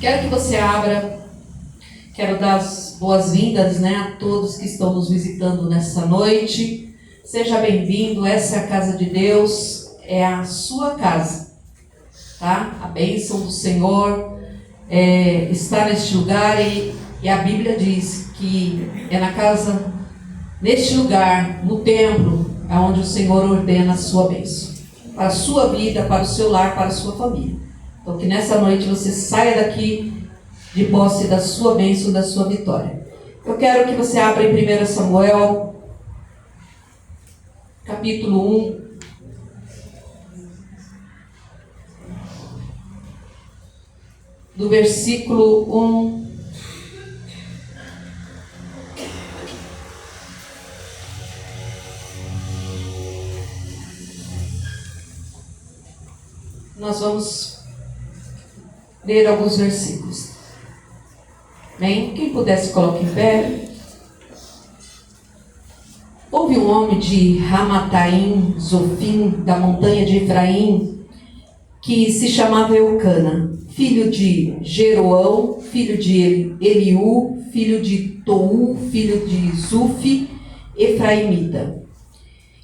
Quero que você abra, quero dar as boas-vindas, a todos que estão nos visitando nessa noite. Seja bem-vindo, essa é a casa de Deus, é a sua casa, tá? A bênção do Senhor está neste lugar e a Bíblia diz que é na casa, neste lugar, no templo, é onde o Senhor ordena a sua bênção, para a sua vida, para o seu lar, para a sua família. Então que nessa noite você saia daqui de posse da sua bênção, da sua vitória. Eu quero que você abra em 1 Samuel, capítulo 1. Do versículo 1 nós vamos ler alguns versículos. Bem, quem pudesse coloque em pé. Houve um homem de Ramataim, Zofim, da montanha de Efraim, que se chamava Eucana, filho de Jeroão, filho de Eliú, filho de Tou, filho de Zufi, efraimita.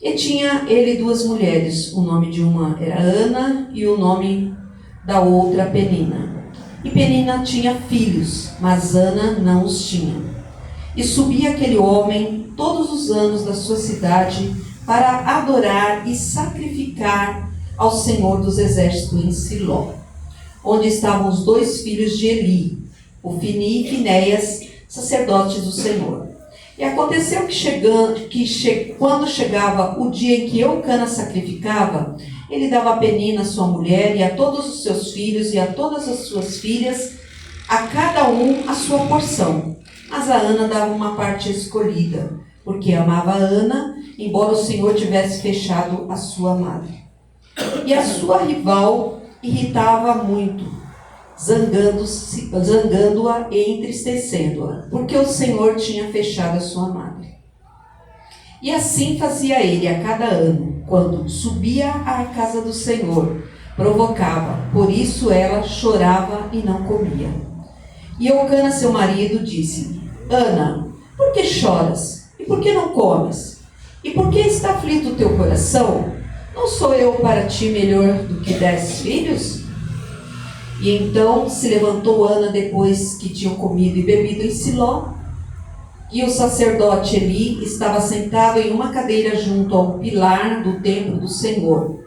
E tinha ele duas mulheres, o nome de uma era Ana e o nome da outra Penina. E Penina tinha filhos, mas Ana não os tinha. E subia aquele homem todos os anos da sua cidade para adorar e sacrificar ao Senhor dos Exércitos em Siló, onde estavam os dois filhos de Eli, Ofni e Finéias, sacerdotes do Senhor. E aconteceu que quando chegava o dia em que Eucana sacrificava, ele dava a Penina, sua mulher, e a todos os seus filhos e a todas as suas filhas, a cada um a sua porção. Mas a Ana dava uma parte escolhida, porque amava a Ana, embora o Senhor tivesse fechado a sua madre. E a sua rival irritava muito, zangando-a e entristecendo-a, porque o Senhor tinha fechado a sua madre. E assim fazia ele a cada ano, quando subia à casa do Senhor, provocava, por isso ela chorava e não comia. E Eucana, seu marido, disse: Ana, por que choras? E por que não comes? E por que está aflito o teu coração? Não sou eu para ti melhor do que 10 filhos? E então se levantou Ana depois que tinham comido e bebido em Siló. E o sacerdote Eli estava sentado em uma cadeira junto ao pilar do templo do Senhor.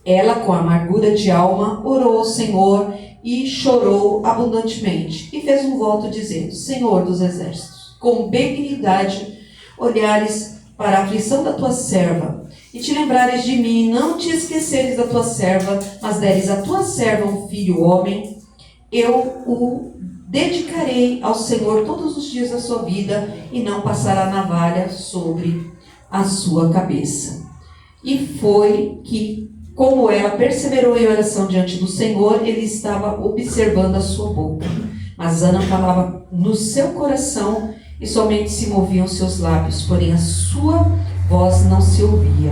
Ela, com amargura de alma, orou ao Senhor e chorou abundantemente. E fez um voto dizendo: Senhor dos exércitos, com benignidade olhares para a aflição da tua serva, e te lembrares de mim, não te esqueceres da tua serva, mas deres à tua serva um filho homem, eu o dedicarei ao Senhor todos os dias da sua vida, e não passará navalha sobre a sua cabeça. E foi que, como ela perseverou em oração diante do Senhor, ele estava observando a sua boca. Mas Ana falava no seu coração, e somente se moviam seus lábios, porém a sua voz não se ouvia.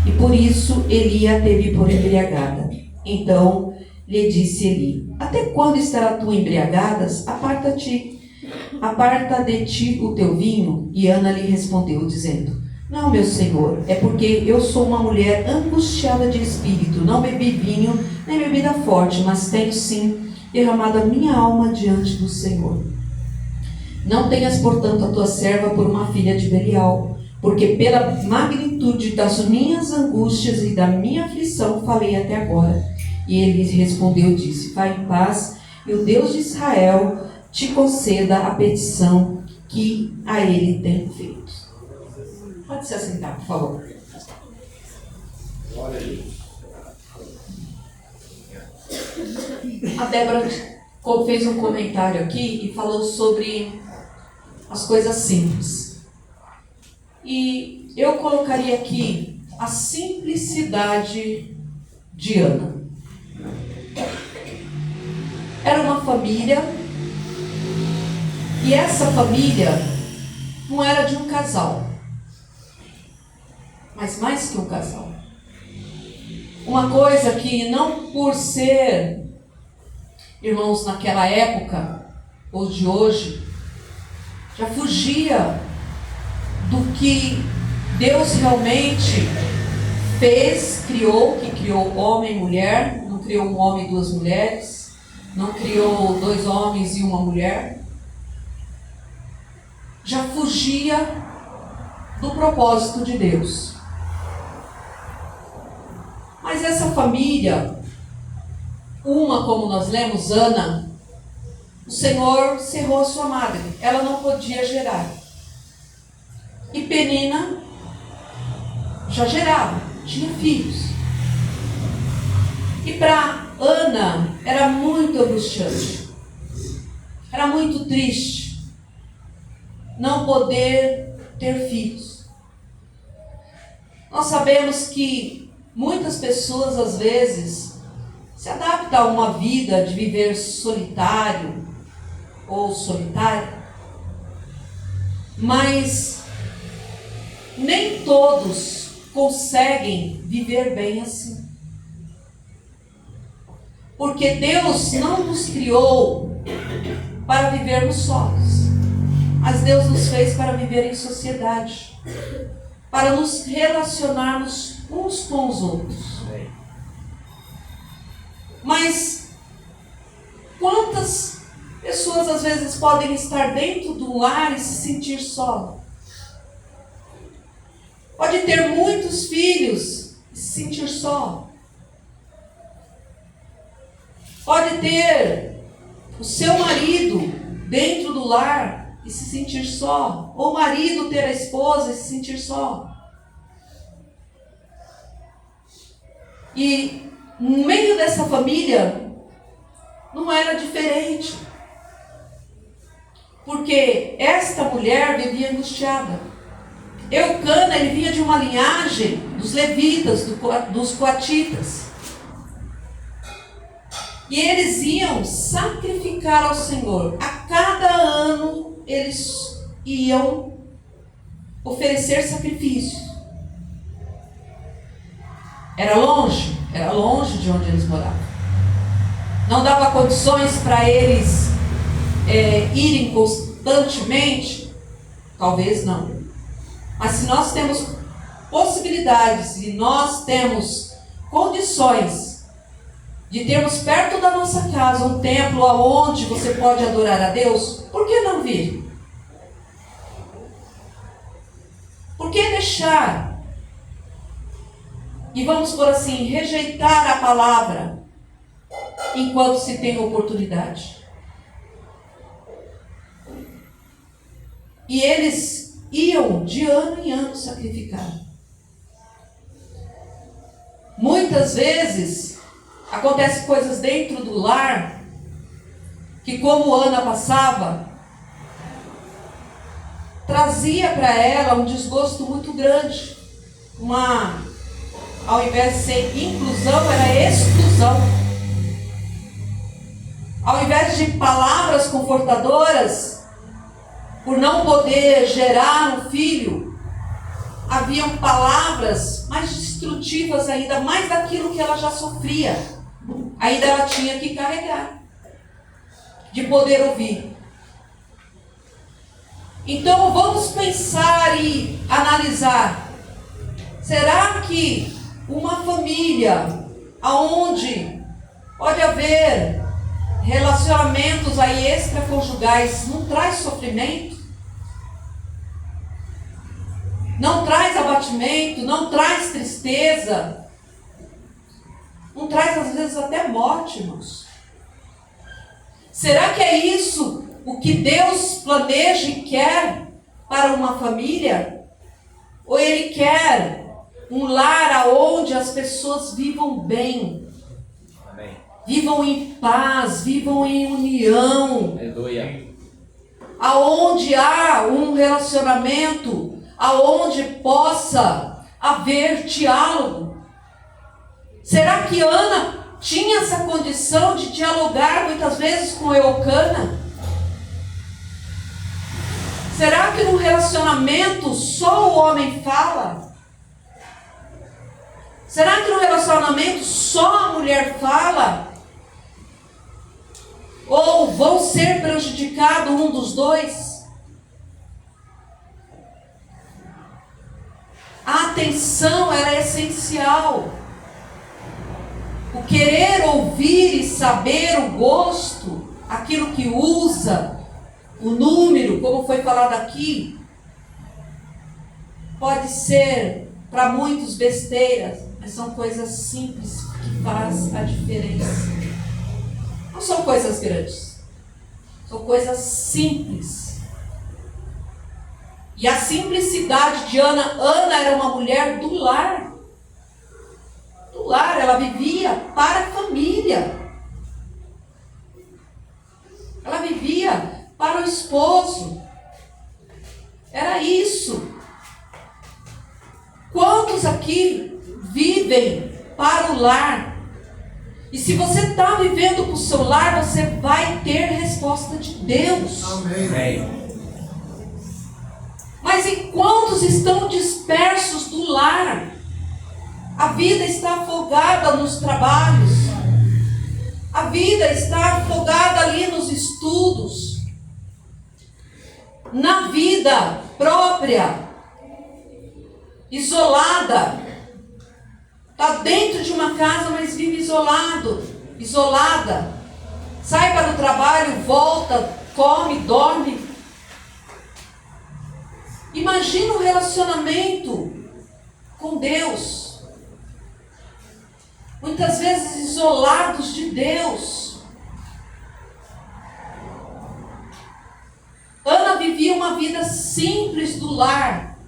E por isso Eli a teve por embriagada. Então lhe disse Eli: Até quando estará tu embriagadas? Aparta de ti o teu vinho. E Ana lhe respondeu, dizendo: Não, meu senhor, é porque eu sou uma mulher angustiada de espírito. Não bebi vinho, nem bebida forte, mas tenho sim derramado a minha alma diante do Senhor. Não tenhas, portanto, a tua serva por uma filha de Belial, porque pela magnitude das minhas angústias e da minha aflição falei até agora. E ele respondeu e disse: Vai em paz, e o Deus de Israel te conceda a petição que a ele tem feito. Pode se assentar, por favor. A Débora fez um comentário aqui e falou sobre as coisas simples. E eu colocaria aqui a simplicidade de Ana. Era uma família, e essa família não era de um casal, mas mais que um casal. Uma coisa que não por ser irmãos, naquela época, ou de hoje, já fugia do que Deus realmente fez, criou, que criou homem e mulher, não criou um homem e duas mulheres, não criou dois homens e uma mulher. Já fugia do propósito de Deus. Mas essa família, uma, como nós lemos, Ana, o Senhor cerrou a sua madre, ela não podia gerar. E Penina já gerava, tinha filhos. E para Ana era muito angustiante, era muito triste não poder ter filhos. Nós sabemos que muitas pessoas às vezes se adaptam a uma vida de viver solitário ou solitária, mas nem todos conseguem viver bem assim. Porque Deus não nos criou para vivermos sós, mas Deus nos fez para viver em sociedade, para nos relacionarmos uns com os outros. Mas quantas pessoas às vezes podem estar dentro do lar e se sentir só? Pode ter muitos filhos e se sentir só. Pode ter o seu marido dentro do lar e se sentir só. Ou o marido ter a esposa e se sentir só. E no meio dessa família não era diferente. Porque esta mulher vivia angustiada. Eucana, ele vinha de uma linhagem dos levitas, dos coatitas. E eles iam sacrificar ao Senhor. A cada ano eles iam oferecer sacrifícios. Era longe de onde eles moravam. Não dava condições para eles irem constantemente? Talvez não. Mas se nós temos possibilidades e nós temos condições de termos perto da nossa casa um templo onde você pode adorar a Deus, por que não vir? Por que deixar? E vamos por assim, rejeitar a palavra enquanto se tem oportunidade. E eles iam de ano em ano sacrificar. Muitas vezes acontecem coisas dentro do lar que, como Ana passava, trazia para ela um desgosto muito grande. Ao invés de ser inclusão, era exclusão. Ao invés de palavras confortadoras, por não poder gerar um filho, haviam palavras mais destrutivas ainda, mais daquilo que ela já sofria. Ainda ela tinha que carregar, de poder ouvir. Então vamos pensar e analisar. Será que uma família onde pode haver relacionamentos aí extraconjugais não traz sofrimento? Não traz abatimento? Não traz tristeza? Não traz às vezes até morte, irmãos? Será que é isso o que Deus planeja e quer para uma família? Ou Ele quer um lar onde as pessoas vivam bem? Amém. Vivam em paz, vivam em união. Aleluia. Aonde há um relacionamento, aonde possa haver diálogo. Será que Ana tinha essa condição de dialogar muitas vezes com Eucana? Será que no relacionamento só o homem fala? Será que no relacionamento só a mulher fala? Ou vão ser prejudicados um dos dois? A atenção, ela é essencial. O querer ouvir e saber o gosto, aquilo que usa, o número, como foi falado aqui, pode ser para muitos besteiras, mas são coisas simples que fazem a diferença. Não são coisas grandes, são coisas simples. E a simplicidade de Ana era uma mulher do lar. Do lar, ela vivia para a família. Ela vivia para o esposo. Era isso. Quantos aqui vivem para o lar? E se você está vivendo para o seu lar, você vai ter resposta de Deus. Amém. Mas enquanto estão dispersos do lar, a vida está afogada nos trabalhos, a vida está afogada ali nos estudos, na vida própria, isolada, está dentro de uma casa, mas vive isolada, sai para o trabalho, volta, come, dorme. Imagina o relacionamento com Deus, muitas vezes isolados de Deus. Ana vivia uma vida simples do lar.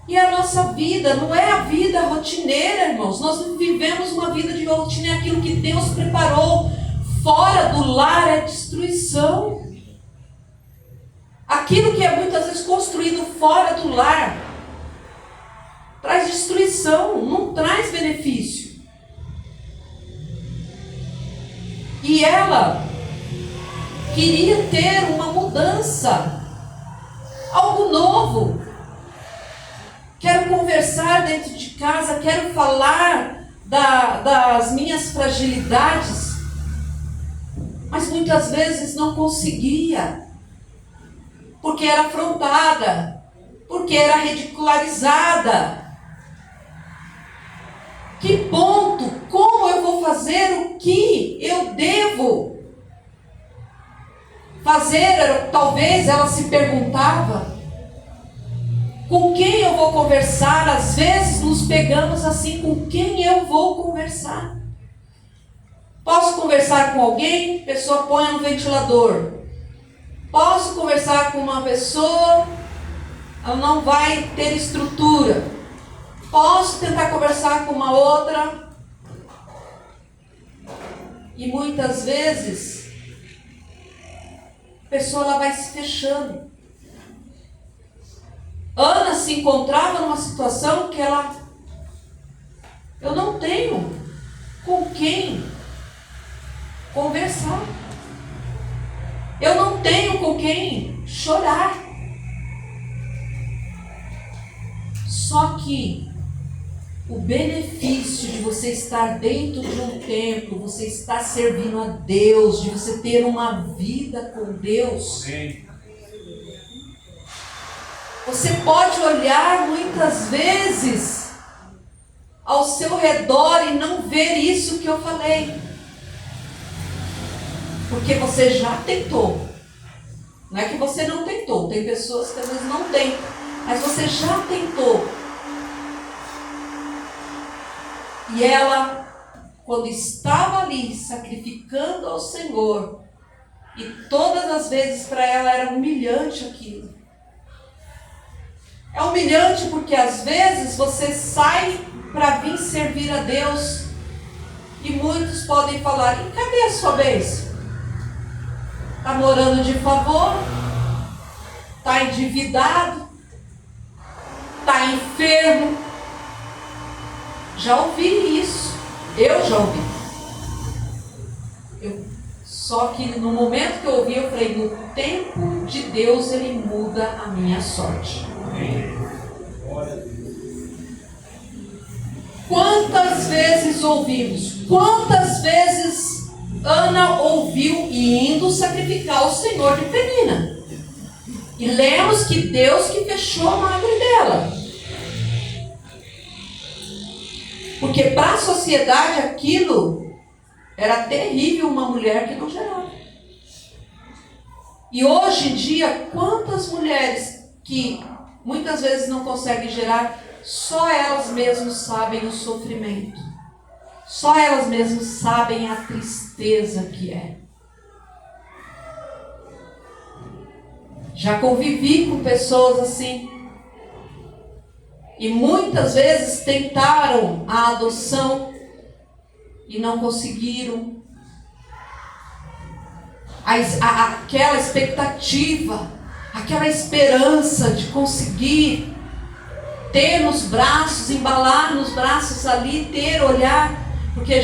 E a nossa vida não é a vida rotineira, irmãos. Nós não vivemos uma vida de rotina, é aquilo que Deus preparou. Fora do lar é destruição. Aquilo que é muitas vezes construído fora do lar traz destruição, não traz benefício. E ela queria ter uma mudança, algo novo. Quero conversar dentro de casa, quero falar das minhas fragilidades, mas muitas vezes não conseguia, porque era afrontada, porque era ridicularizada. Que ponto? Como eu vou fazer o que eu devo fazer? Talvez ela se perguntava. Com quem eu vou conversar? Às vezes nos pegamos assim, com quem eu vou conversar? Posso conversar com alguém? Pessoa põe no ventilador. Posso conversar com uma pessoa? Ela não vai ter estrutura. Posso tentar conversar com uma outra? E muitas vezes a pessoa ela vai se fechando. Ana se encontrava numa situação que eu não tenho com quem conversar. Eu não tenho com quem chorar. Só que o benefício de você estar dentro de um templo, você estar servindo a Deus, de você ter uma vida com Deus. Amém. Você pode olhar muitas vezes ao seu redor e não ver isso que eu falei. Porque você já tentou. Não é que você não tentou. Tem pessoas que às vezes não tentam. Mas você já tentou. E ela, quando estava ali sacrificando ao Senhor, e todas as vezes para ela era humilhante aquilo. É humilhante porque às vezes você sai para vir servir a Deus e muitos podem falar: e cadê a sua bênção? Está morando de favor? Está endividado? Está enfermo? Já ouvi isso. Eu já ouvi. Só que no momento que eu ouvi, eu falei: no tempo de Deus Ele muda a minha sorte. Quantas vezes ouvimos, quantas vezes Ana ouviu e indo sacrificar ao Senhor de Penina. E lemos que Deus que fechou a madre dela. Porque para a sociedade aquilo era terrível, uma mulher que não gerava. E hoje em dia, quantas mulheres que muitas vezes não conseguem gerar, só elas mesmas sabem o sofrimento. Só elas mesmas sabem a tristeza que é. Já convivi com pessoas assim. E muitas vezes tentaram a adoção e não conseguiram. Aquela expectativa, aquela esperança de conseguir ter nos braços, embalar nos braços ali, ter, olhar. Porque,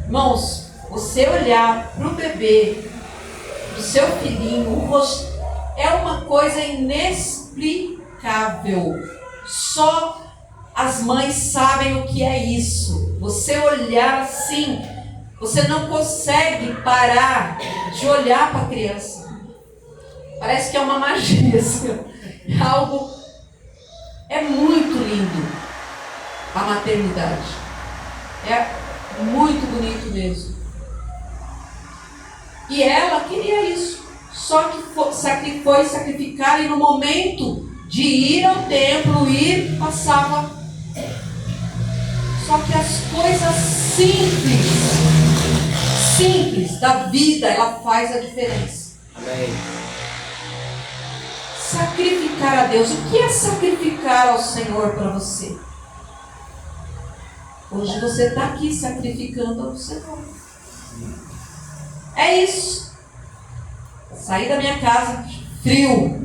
irmãos, você olhar para o bebê, para o seu filhinho, o rosto, é uma coisa inexplicável. Só as mães sabem o que é isso. Você olhar assim, você não consegue parar de olhar para a criança. Parece que é uma magia, assim. É algo, é muito lindo a maternidade. É muito bonito mesmo. E ela queria isso. Só que foi sacrificar e no momento de ir ao templo, passava. Só que as coisas simples da vida, ela faz a diferença. Amém. Sacrificar a Deus. O que é sacrificar ao Senhor para você? Hoje você está aqui sacrificando ao Senhor. É isso. Saí da minha casa, frio.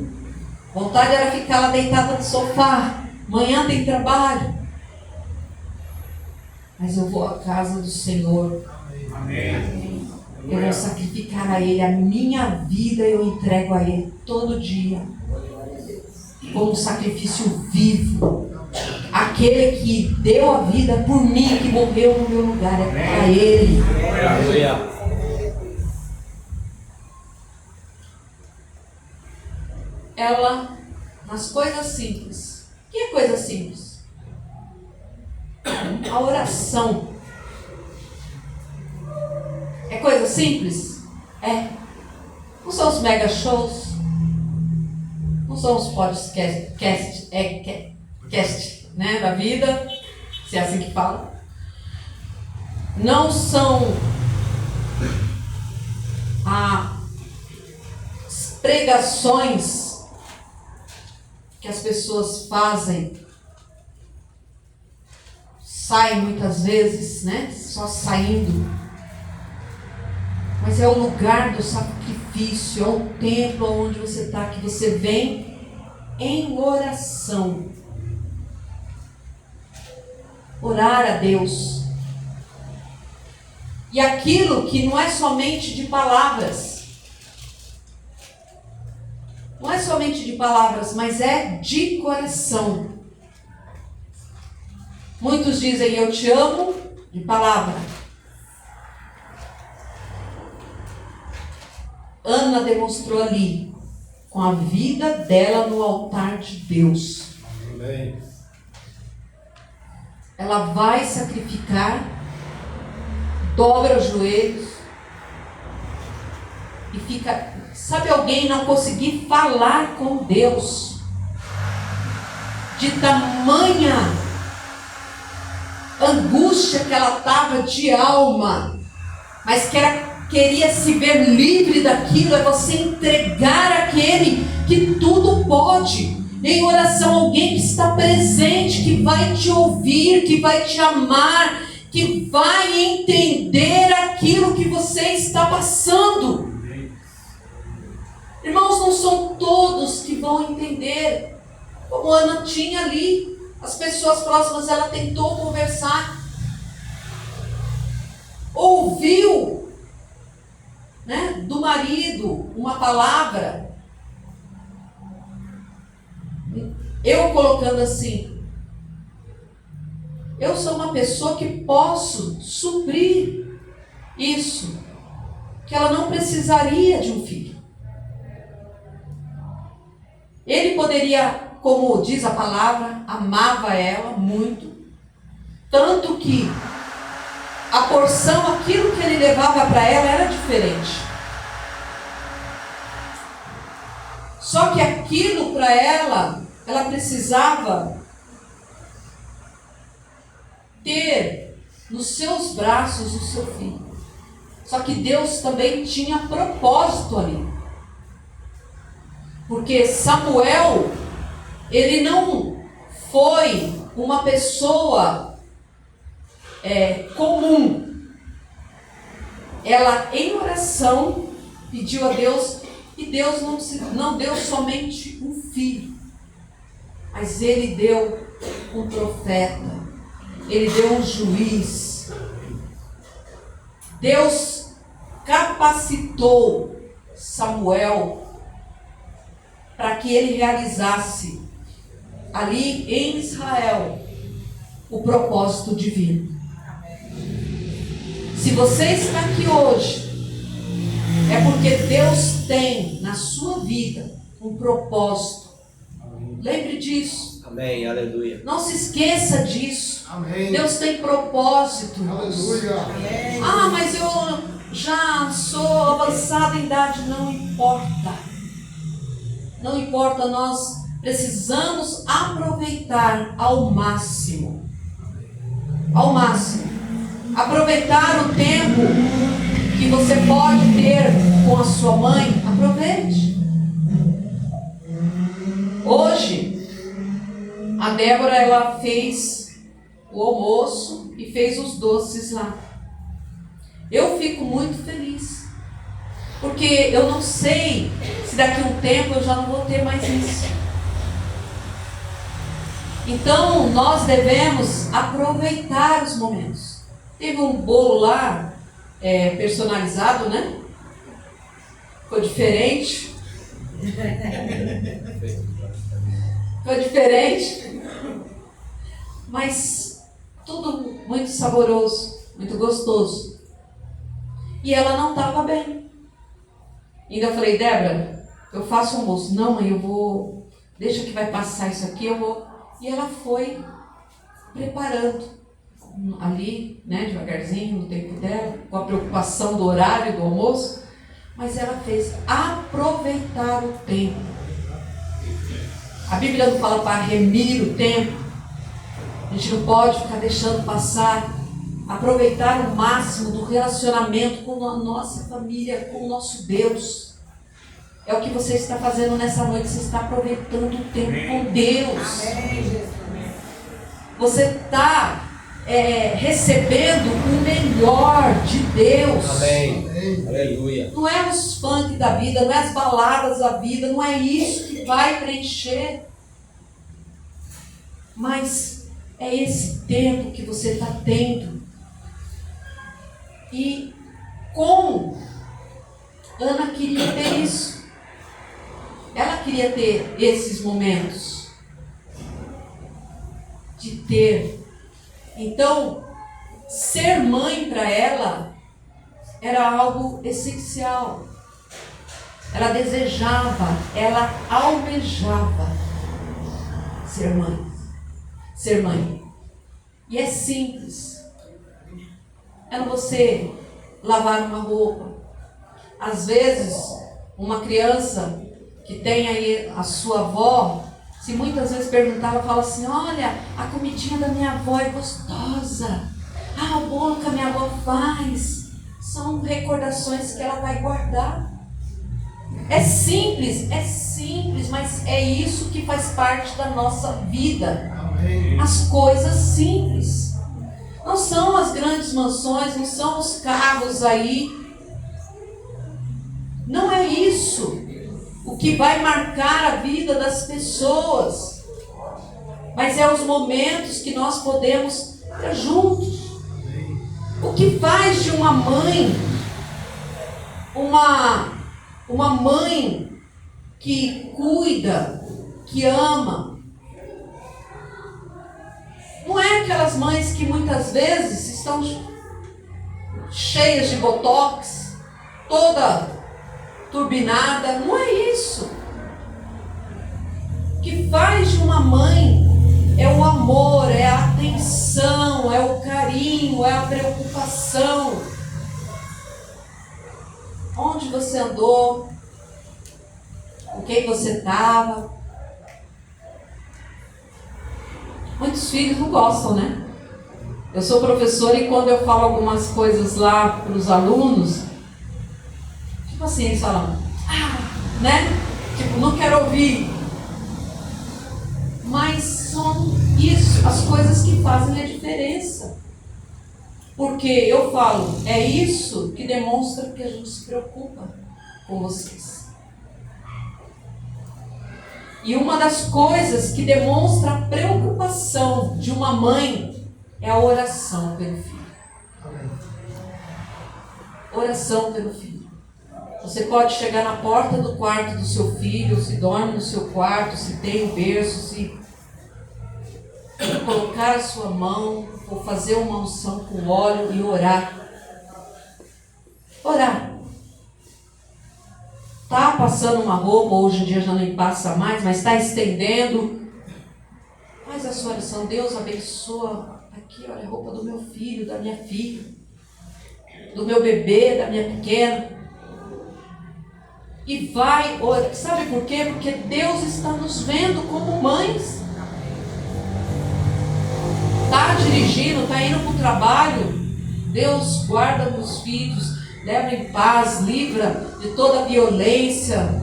Vontade era ficar lá deitada no sofá. Amanhã tem trabalho. Mas eu vou à casa do Senhor. Amém. Eu vou sacrificar a Ele. A minha vida eu entrego a Ele todo dia. Como um sacrifício vivo. Aquele que deu a vida por mim, que morreu no meu lugar, é para Ele. Aleluia. Ela, nas coisas simples. O que é coisa simples? A oração. É coisa simples? É. Não são os mega shows. Não são os podcasts, né, da vida, se é assim que fala. Não são as pregações que as pessoas fazem, saem muitas vezes, né? Só saindo. Mas é o lugar do sacrifício, é o templo onde você está, que você vem em oração. Orar a Deus. E aquilo que não é somente de palavras. Não é somente de palavras, mas é de coração. Muitos dizem eu te amo de palavra. Ana demonstrou ali, com a vida dela no altar de Deus. Amém. Ela vai sacrificar, dobra os joelhos e fica. Sabe alguém não conseguir falar com Deus? De tamanha angústia que ela estava de alma, mas queria se ver livre daquilo. É você entregar aquele que tudo pode. Em oração, alguém que está presente, que vai te ouvir, que vai te amar, que vai entender aquilo que você está passando. Irmãos, não são todos que vão entender. Como Ana tinha ali, as pessoas próximas, ela tentou conversar, ouviu, né, do marido uma palavra. Eu colocando assim, eu sou uma pessoa que posso suprir isso. que ela não precisaria de um filho. Ele poderia, como diz a palavra, amava ela muito, tanto que a porção, aquilo que ele levava para ela era diferente. Só que aquilo para ela precisava ter nos seus braços o seu filho. Só que Deus também tinha propósito ali. Porque Samuel, ele não foi uma pessoa comum. Ela, em oração, pediu a Deus, e Deus não deu somente um filho, mas Ele deu um profeta, Ele deu um juiz. Deus capacitou Samuel para que ele realizasse ali em Israel o propósito divino. Se você está aqui hoje, é porque Deus tem na sua vida um propósito. Lembre disso. Amém, aleluia. Não se esqueça disso. Amém. Deus tem propósito. Aleluia. Ah, mas eu já sou avançada em idade. Não importa. Não importa, nós precisamos aproveitar ao máximo. Ao máximo. Aproveitar o tempo que você pode ter com a sua mãe. Aproveite. Hoje, a Débora, ela fez o almoço e fez os doces lá. Eu fico muito feliz, porque eu não sei se daqui a um tempo eu já não vou ter mais isso. Então, nós devemos aproveitar os momentos. Teve um bolo lá, personalizado, né? Ficou diferente. Ficou diferente. Mas tudo muito saboroso, muito gostoso. E ela não estava bem. Ainda eu falei, Débora, eu faço almoço. Não, mãe, eu vou... Deixa que vai passar isso aqui, eu vou... E ela foi preparando ali, né, devagarzinho, no tempo dela, com a preocupação do horário do almoço. Mas ela fez aproveitar o tempo. A Bíblia não fala para remir o tempo. A gente não pode ficar deixando passar. Aproveitar o máximo do relacionamento com a nossa família, com o nosso Deus. É o que você está fazendo nessa noite. Você está aproveitando o tempo com Deus. Você está recebendo o melhor de Deus. Amém. Aleluia. Não é os funk da vida, não é as baladas da vida, não é isso que vai preencher. Mas é esse tempo que você está tendo. E Ana queria ter isso. Ela queria ter esses momentos. De ter. Então, ser mãe para ela era algo essencial. Ela desejava, ela almejava ser mãe. Ser mãe. E é simples. É você lavar uma roupa. Às vezes, uma criança que tem aí a sua avó, se muitas vezes perguntar, ela fala assim, olha, a comidinha da minha avó é gostosa. Ah, o bolo que a minha avó faz. São recordações que ela vai guardar. É simples, mas é isso que faz parte da nossa vida. As coisas simples. Não são as grandes mansões, não são os carros aí. Não é isso o que vai marcar a vida das pessoas. Mas é os momentos que nós podemos ter juntos. O que faz de uma mãe uma mãe que cuida, que ama? Não é aquelas mães que muitas vezes estão cheias de botox, toda turbinada. Não é isso. O que faz de uma mãe é o amor, é a atenção, é o carinho, é a preocupação. Onde você andou? Com quem você estava? Muitos filhos não gostam, né? Eu sou professora e quando eu falo algumas coisas lá para os alunos, tipo assim, eles falam, né? Tipo, não quero ouvir. Mas são isso, as coisas que fazem a diferença. Porque eu falo, é isso que demonstra que a gente se preocupa com vocês. E uma das coisas que demonstra a preocupação de uma mãe é a oração pelo filho. Oração pelo filho. Você pode chegar na porta do quarto do seu filho, se dorme no seu quarto, se tem um berço, se colocar a sua mão, ou fazer uma unção com óleo e orar. Orar. Está passando uma roupa, hoje em dia já nem passa mais, mas está estendendo. Faz a sua oração. Deus abençoa. Aqui, olha, a roupa do meu filho, da minha filha, do meu bebê, da minha pequena. E vai orar. Sabe por quê? Porque Deus está nos vendo como mães. Está dirigindo, está indo para o trabalho. Deus guarda os filhos, leva em paz, livra de toda violência,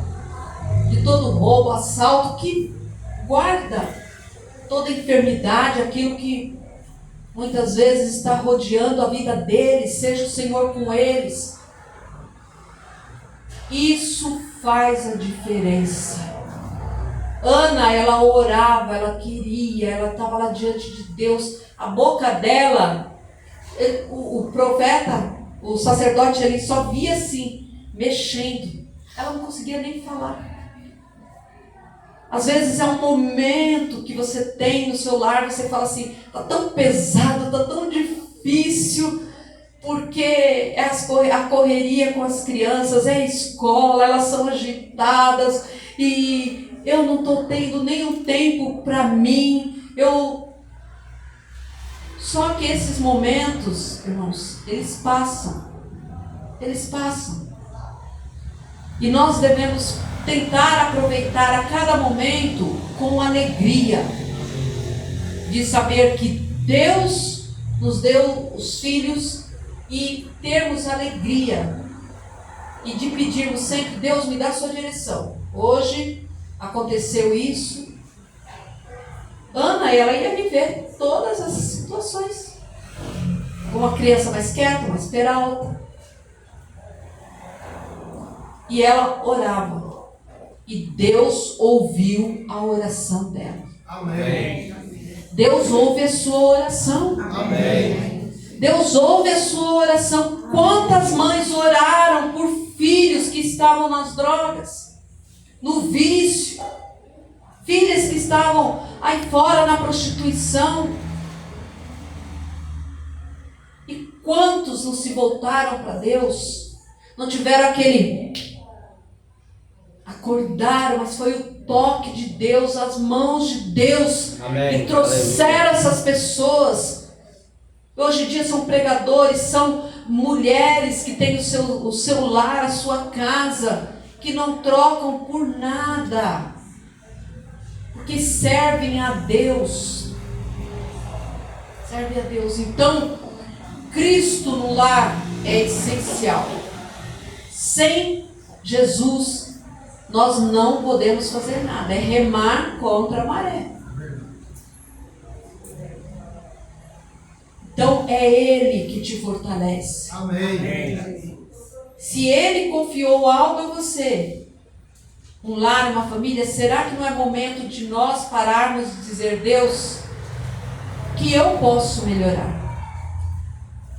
de todo roubo, assalto, que guarda toda enfermidade, aquilo que muitas vezes está rodeando a vida deles. Seja o Senhor com eles. Isso faz a diferença. Ana, ela orava, ela queria, ela estava lá diante de Deus. A boca dela, o profeta, o sacerdote, ele só via assim, mexendo. Ela não conseguia nem falar. Às vezes é um momento que você tem no seu lar, você fala assim, está tão pesado, está tão difícil, porque é a correria com as crianças, é a escola, elas são agitadas, e eu não estou tendo nenhum tempo para mim. Só que esses momentos, irmãos, eles passam. Eles passam. E nós devemos tentar aproveitar a cada momento com alegria, de saber que Deus nos deu os filhos e termos alegria e de pedirmos sempre, Deus, me dá a sua direção. Hoje aconteceu isso. Ana, ela ia viver todas as situações. Uma criança mais quieta, mais peralta. E ela orava. E Deus ouviu a oração dela. Amém. Deus ouve a sua oração. Amém. Deus ouve a sua oração. Quantas mães oraram por filhos que estavam nas drogas, no vício, filhas que estavam aí fora na prostituição? E quantos não se voltaram para Deus? Não tiveram aquele... acordaram, mas foi o toque de Deus, as mãos de Deus. Amém. E trouxeram essas pessoas. Hoje em dia são pregadores, são mulheres que têm o seu lar, a sua casa, que não trocam por nada, porque servem a Deus. Servem a Deus. Então, Cristo no lar é essencial. Sem Jesus, nós não podemos fazer nada. É remar contra a maré. Então é Ele que te fortalece. Amém. Se Ele confiou algo a você, um lar, uma família, será que não é momento de nós pararmos e dizer, Deus, que eu posso melhorar?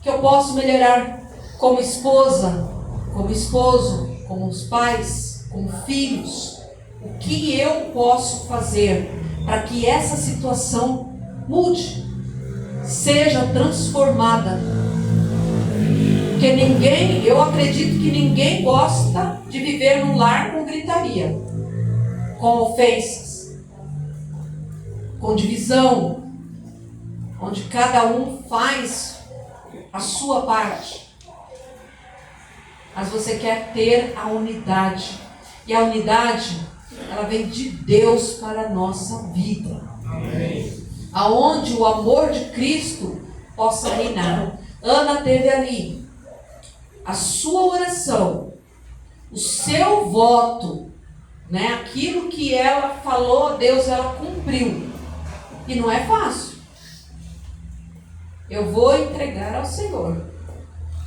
Que eu posso melhorar como esposa, como esposo, como os pais, como filhos? O que eu posso fazer para que essa situação mude? Seja transformada. Porque eu acredito que ninguém gosta de viver num lar com gritaria, com ofensas, com divisão, onde cada um faz a sua parte. Mas você quer ter a unidade. E a unidade, ela vem de Deus para a nossa vida. Amém. Aonde o amor de Cristo possa reinar. Ana teve ali a sua oração, o seu voto, né? Aquilo que ela falou a Deus, ela cumpriu. E não é fácil. Eu vou entregar ao Senhor.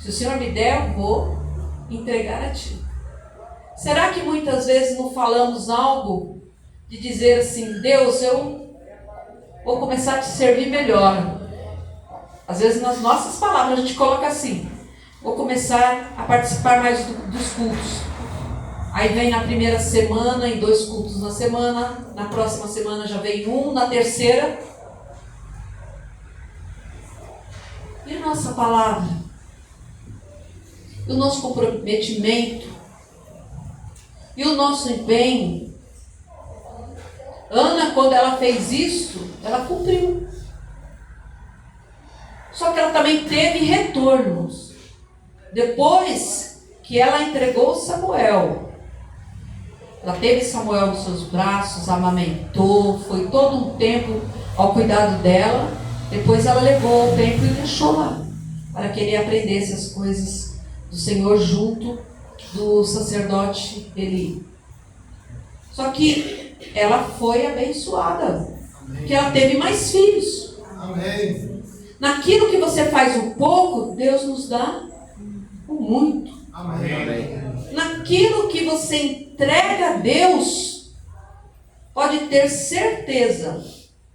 Se o Senhor me der, eu vou entregar a ti. Será que muitas vezes não falamos algo de dizer assim, Deus, eu vou começar a te servir melhor? Às vezes nas nossas palavras a gente coloca assim, vou começar a participar mais dos cultos. Aí vem na primeira semana, em 2 cultos na semana, na próxima semana já vem 1, na terceira. E a nossa palavra? E o nosso comprometimento? E o nosso empenho? Ana, quando ela fez isso, ela cumpriu. Só que ela também teve retornos. Depois que ela entregou Samuel, ela teve Samuel nos seus braços, amamentou, foi todo um tempo ao cuidado dela. Depois ela levou o tempo e deixou lá, para que ele aprendesse as coisas do Senhor junto do sacerdote Eli. Só que ela foi abençoada, porque ela teve mais filhos. Amém. Naquilo que você faz o pouco, Deus nos dá o muito. Amém. Naquilo que você entrega a Deus, pode ter certeza,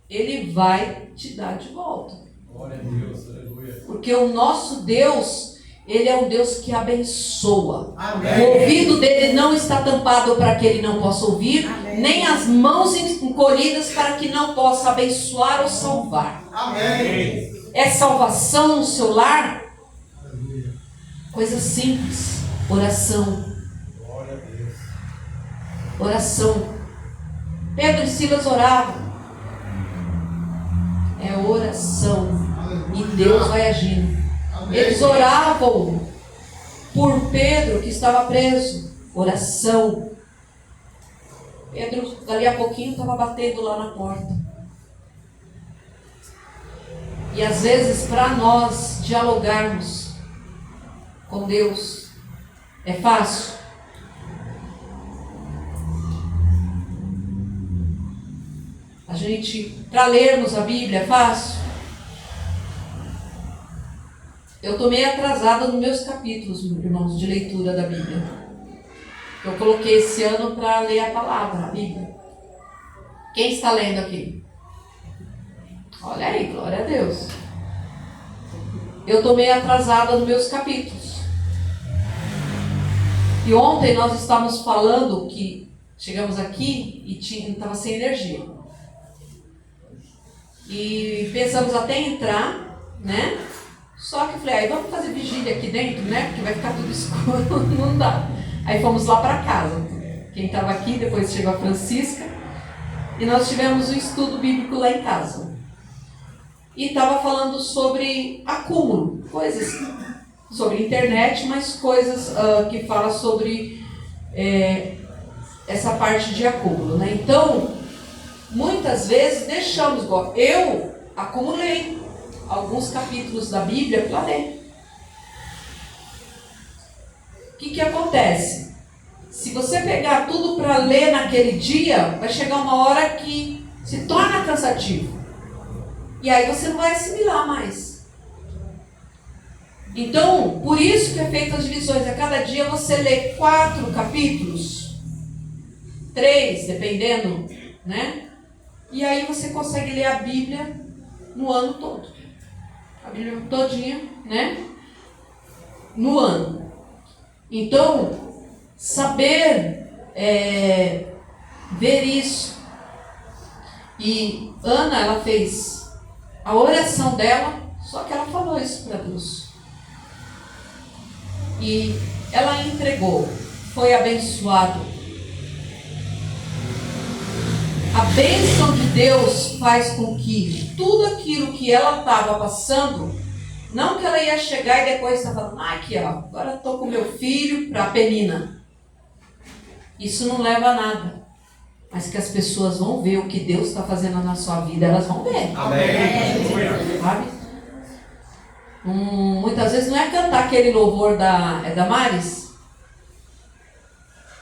Ele vai te dar de volta. Glória a Deus, aleluia. Porque o nosso Deus, Ele é um Deus que abençoa. Amém. O ouvido dele não está tampado para que ele não possa ouvir, Amém. nem as mãos encolhidas para que não possa abençoar ou salvar. Amém. É salvação no seu lar? Coisa simples. Oração. Glória a Deus. Oração. Pedro e Silas oravam. É oração. E Deus vai agindo. Amém. Eles oravam por Pedro que estava preso. Oração. Pedro, dali a pouquinho, estava batendo lá na porta. E às vezes, para nós dialogarmos com Deus, é fácil? A gente, para lermos a Bíblia, é fácil? Eu estou meio atrasada nos meus capítulos, irmãos, de leitura da Bíblia. Eu coloquei esse ano para ler a palavra, a Bíblia. Quem está lendo aqui? Olha aí, glória a Deus. Eu estou meio atrasada nos meus capítulos. E ontem nós estávamos falando que chegamos aqui e estava sem energia. E pensamos até entrar, né? Só que eu falei, aí vamos fazer vigília aqui dentro, né? Porque vai ficar tudo escuro, não dá. Aí fomos lá para casa. Quem estava aqui, depois chegou a Francisca. E nós tivemos um estudo bíblico lá em casa. E estava falando sobre acúmulo, coisas sobre internet, mas coisas que falam sobre essa parte de acúmulo, né? Então, muitas vezes deixamos, eu acumulei alguns capítulos da Bíblia para ler. O que acontece? Se você pegar tudo para ler naquele dia, vai chegar uma hora que se torna cansativo. E aí você não vai assimilar mais. Então, por isso que é feita as divisões. A cada dia você lê 4 capítulos, 3, dependendo, né? E aí você consegue ler a Bíblia no ano todo. A Bíblia todinha, né? No ano. Então, saber ver isso. E Ana, ela fez a oração dela, só que ela falou isso para Deus. E ela entregou, foi abençoado. A bênção de Deus faz com que tudo aquilo que ela estava passando, não que ela ia chegar e depois estava falando, aqui ó, agora estou com meu filho para a Penina. Isso não leva a nada. Mas que as pessoas vão ver o que Deus está fazendo na sua vida, elas vão ver. Amém. Sabe? Muitas vezes não é cantar aquele louvor da Maris,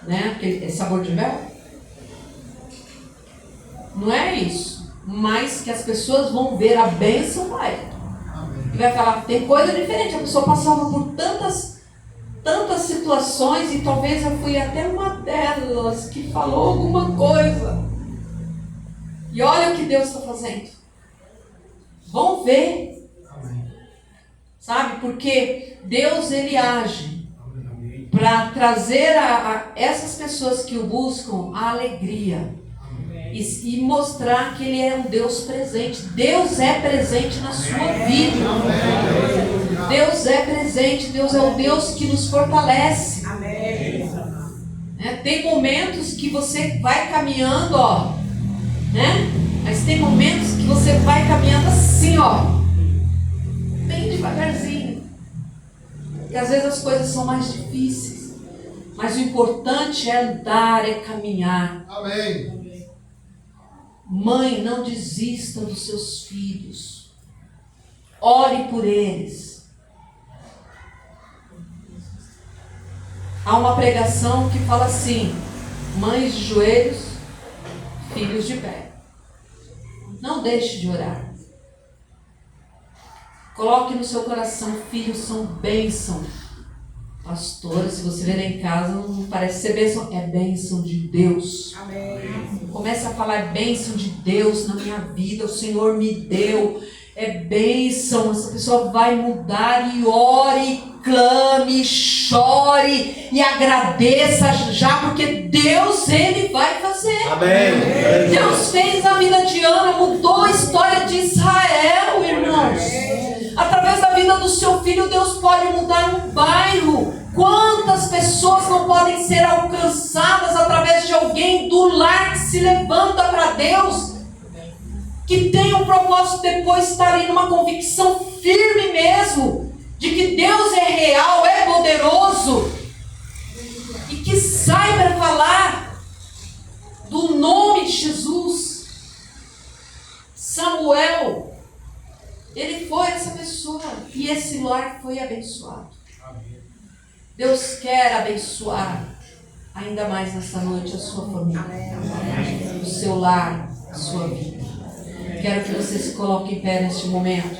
né? Aquele sabor de mel. Não é isso. Mas que as pessoas vão ver a bênção vai. E vai falar, tem coisa diferente. A pessoa passava por tantas situações e talvez eu fui até uma delas que falou alguma coisa. E olha o que Deus está fazendo. Vão ver. Sabe? Porque Deus, ele age para trazer a essas pessoas que o buscam a alegria. E mostrar que ele é um Deus presente. Deus é presente na sua vida. Deus é presente. Deus é o Deus que nos fortalece. Tem momentos que você vai caminhando, ó, né? Mas tem momentos que você vai caminhando assim, ó, bem devagarzinho. E às vezes as coisas são mais difíceis. Mas o importante é andar, é caminhar. Amém. Mãe, não desista dos seus filhos. Ore por eles. Há uma pregação que fala assim: mães de joelhos, filhos de pé. Não deixe de orar. Coloque no seu coração, filhos são bênção. Pastora, se você ver em casa, não parece ser bênção, é bênção de Deus. Amém. Comece a falar bênção de Deus na minha vida, o Senhor me deu, é bênção. Essa pessoa vai mudar e ore, clame, chore e agradeça já, porque Deus, ele vai fazer. Amém. Deus fez a vida de Ana, mudou a história de Israel, irmãos. Através da vida do seu filho, Deus pode mudar um bairro. Quantas pessoas não podem ser alcançadas através de alguém do lar que se levanta para Deus, que tem um propósito depois estar em uma convicção firme mesmo, de que Deus é real, é poderoso, e que saiba falar do nome de Jesus. Samuel, ele foi essa pessoa e esse lar foi abençoado. Deus quer abençoar ainda mais nessa noite a sua família, o seu lar, a sua vida. Quero que você se coloque em pé neste momento.